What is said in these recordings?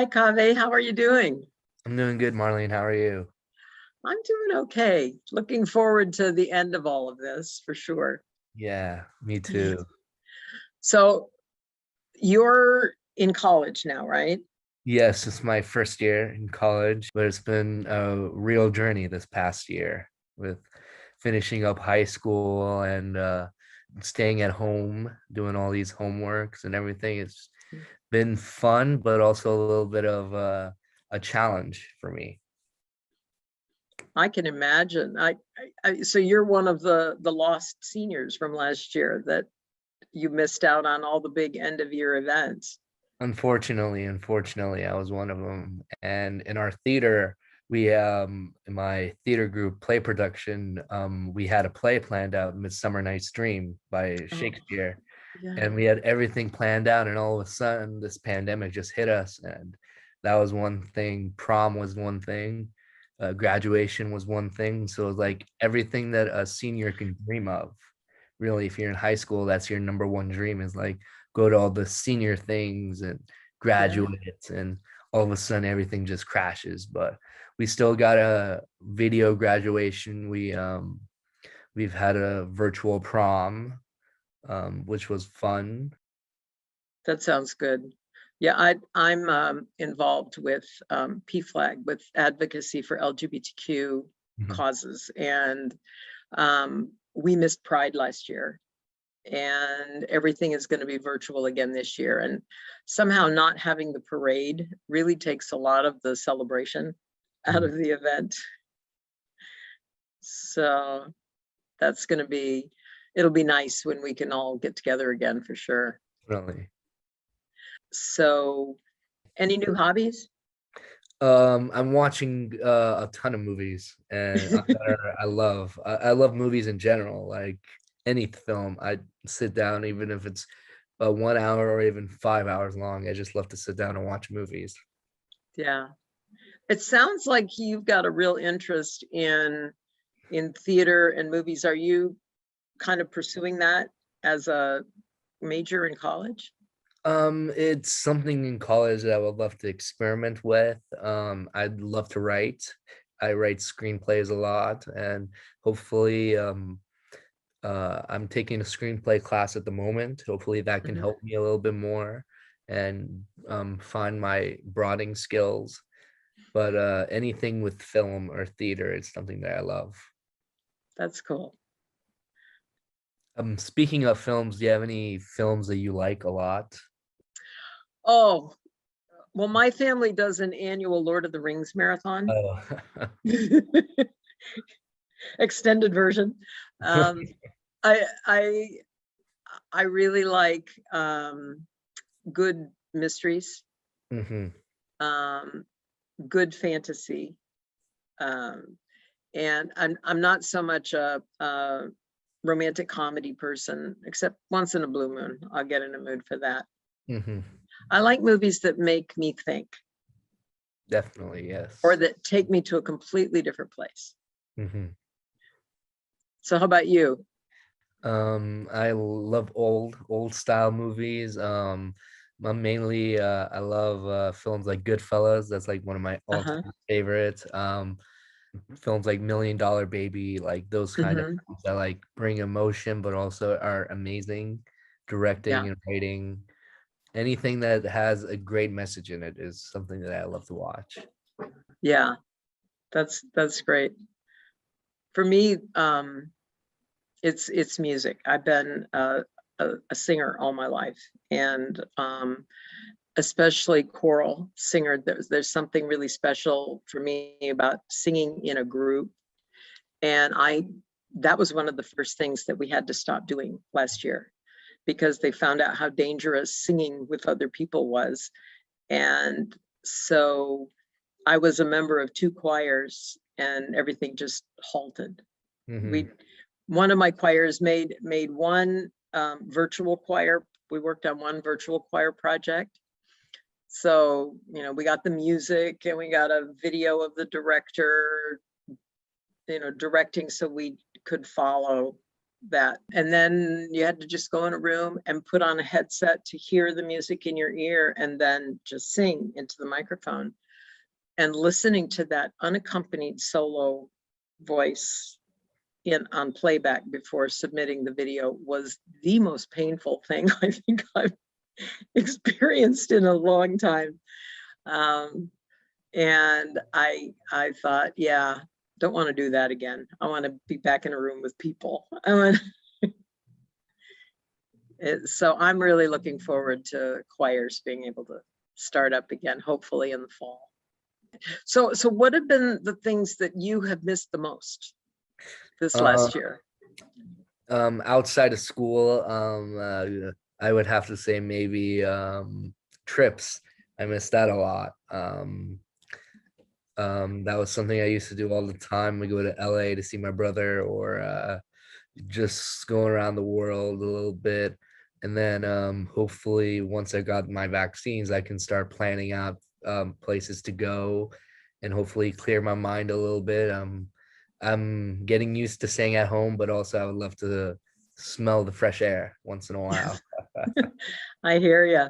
Hi, Kaveh. How are you doing? I'm doing good, Marlene. How are you? I'm doing okay. Looking forward to the end of all of this for sure. Yeah, me too. So you're in college now, right? Yes, it's my first year in college, but it's been a real journey this past year with finishing up high school and staying at home, doing all these homeworks and everything. It's been fun, but also a little bit of a challenge for me. I can imagine. So you're one of the lost seniors from last year that you missed out on all the big end of year events. Unfortunately, I was one of them. And in our theater, we in my theater group play production, we had a play planned out, Midsummer Night's Dream by Oh, Shakespeare. yeah. And we had everything planned out, and all of a sudden this pandemic just hit us. And that was one thing. Prom was one thing. Graduation was one thing. So it was like everything that a senior can dream of. Really, if you're in high school, that's your number one dream, is like go to all the senior things and Yeah. graduate, and all of a sudden everything just crashes. But we still got a video graduation. We've had a virtual prom, which was fun. That sounds good. Yeah, I'm involved with PFLAG, with advocacy for LGBTQ Mhm. causes, and we missed Pride last year, and everything is going to be virtual again this year. And somehow not having the parade really takes a lot of the celebration out Mhm. of the event. So that's going to be, it'll be nice when we can all get together again for sure. Definitely. So, any new hobbies? I'm watching a ton of movies, and I love movies in general. Like any film, I sit down, even if it's 1 hour or even 5 hours long. I just love to sit down and watch movies. Yeah. It sounds like you've got a real interest in theater and movies. Are you kind of pursuing that as a major in college? It's something in college that I would love to experiment with. I'd love to write. I write screenplays a lot, and hopefully, I'm taking a screenplay class at the moment. Hopefully, that can Mhm. help me a little bit more and find my broadening skills. But anything with film or theater is something that I love. That's cool. Speaking of films, do you have any films that you like a lot? Oh, well, my family does an annual Lord of the Rings marathon, Oh, extended version. Um, I I I really like good mysteries, hmm um, good fantasy, um, and I'm not so much a romantic comedy person, except once in a blue moon. I'll get in a mood for that. hmm I like movies that make me think Definitely, or yes. that take me to a completely different place. hmm So how about you? I love old style movies. Mainly, I love films like Goodfellas. That's like one of my Uh-huh. all-time favorites. Films like Million Dollar Baby, like those kind of Hmm. films that like bring emotion, but also are amazing. Directing Yeah. and writing, anything that has a great message in it is something that I love to watch. Yeah. That's great. For me, it's music. I've been a singer all my life, and especially choral singer. There's something really special for me about singing in a group, and I that was one of the first things that we had to stop doing last year because they found out how dangerous singing with other people was. And so I was a member of two choirs and everything just halted. hmm We One of my choirs made one virtual choir. We worked on one virtual choir project. So, we got the music and we got a video of the director, directing so we could follow. that. And then you had to just go in a room and put on a headset to hear the music in your ear and then just sing into the microphone. And listening to that unaccompanied solo voice on playback before submitting the video was the most painful thing I think I've experienced in a long time. And I thought, yeah, don't want to do that again. I want to be back in a room with people. So I'm really looking forward to choirs being able to start up again, hopefully in the fall. So what have been the things that you have missed the most this last year? Outside of school, I would have to say maybe trips. I miss that a lot. That was something I used to do all the time. We go to LA to see my brother, or just going around the world a little bit. And then hopefully once I got my vaccines, I can start planning out places to go and hopefully clear my mind a little bit. I'm getting used to staying at home, but also I would love to smell the fresh air once in a while. I hear you.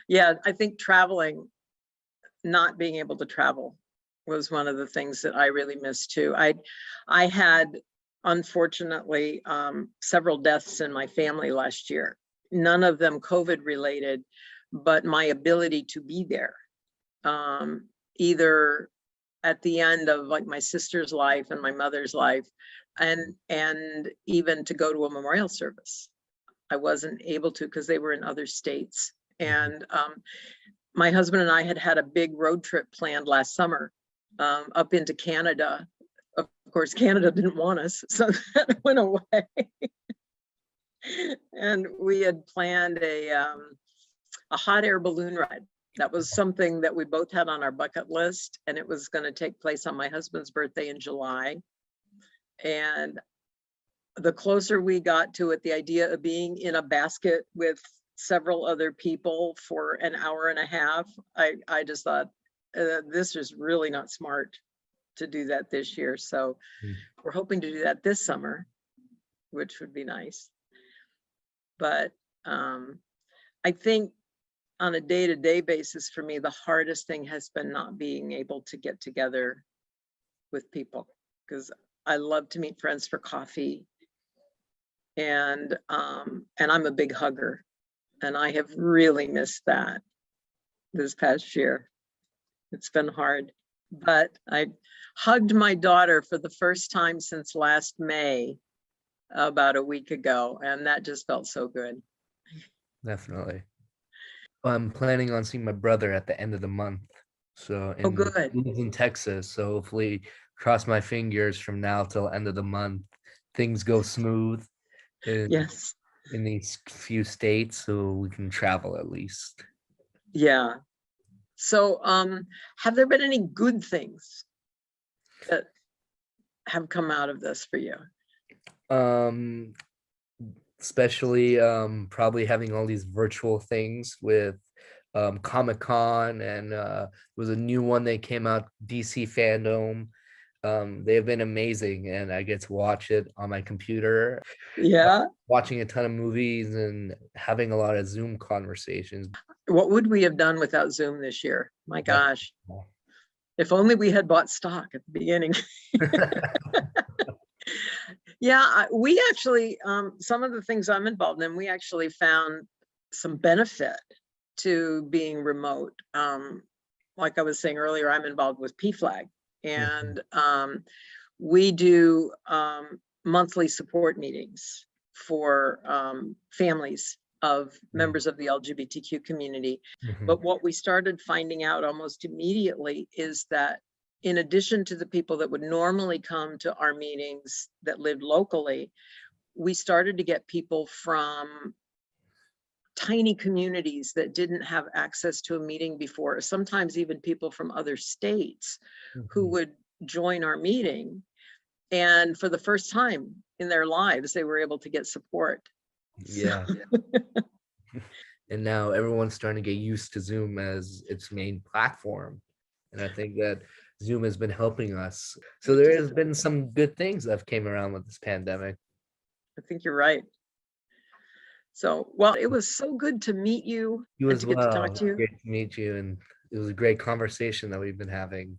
Yeah, I think traveling, not being able to travel was one of the things that I really missed too. I had, unfortunately, several deaths in my family last year. None of them COVID related, but my ability to be there, either at the end of like my sister's life and my mother's life, and even to go to a memorial service. I wasn't able to because they were in other states. And my husband and I had a big road trip planned last summer up into Canada. Of course, Canada didn't want us, so that went away. And we had planned a hot air balloon ride. That was something that we both had on our bucket list, and it was going to take place on my husband's birthday in July. And the closer we got to it, the idea of being in a basket with several other people for an hour and a half, I just thought, this is really not smart to do that this year. So we're hoping to do that this summer, which would be nice. But I think on a day-to-day basis for me, the hardest thing has been not being able to get together with people, because I love to meet friends for coffee. And I'm a big hugger, and I have really missed that this past year. It's been hard, but I hugged my daughter for the first time since last May, about a week ago, and that just felt so good. Definitely. I'm planning on seeing my brother at the end of the month. So Good. He lives in Texas. So hopefully, cross my fingers from now till end of the month, things go smooth Yes. in these few states, so we can travel at least. Yeah. So have there been any good things that have come out of this for you? Especially probably having all these virtual things with Comic-Con, and there was a new one that came out, DC Fandom. They have been amazing, and I get to watch it on my computer. Yeah. Watching a ton of movies and having a lot of Zoom conversations. What would we have done without Zoom this year? My gosh. If only we had bought stock at the beginning. Yeah, we actually, some of the things I'm involved in, we actually found some benefit to being remote. Like I was saying earlier, I'm involved with PFLAG, and we do monthly support meetings for families of members of the LGBTQ community. But what we started finding out almost immediately is that in addition to the people that would normally come to our meetings that lived locally, we started to get people from tiny communities that didn't have access to a meeting before, sometimes even people from other states who would join our meeting. And for the first time in their lives, they were able to get support. Yeah. And now everyone's starting to get used to Zoom as its main platform. And I think that Zoom has been helping us. So there has been some good things that have came around with this pandemic. I think you're right. So, well, it was so good to meet you You and as to get to talk well. to you. Great to meet you, and it was a great conversation that we've been having.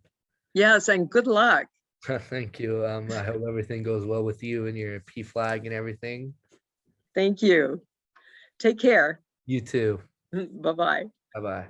Yes, and good luck. Thank you. I hope everything goes well with you and your P flag and everything. Thank you. Take care. You too. Bye-bye. Bye bye.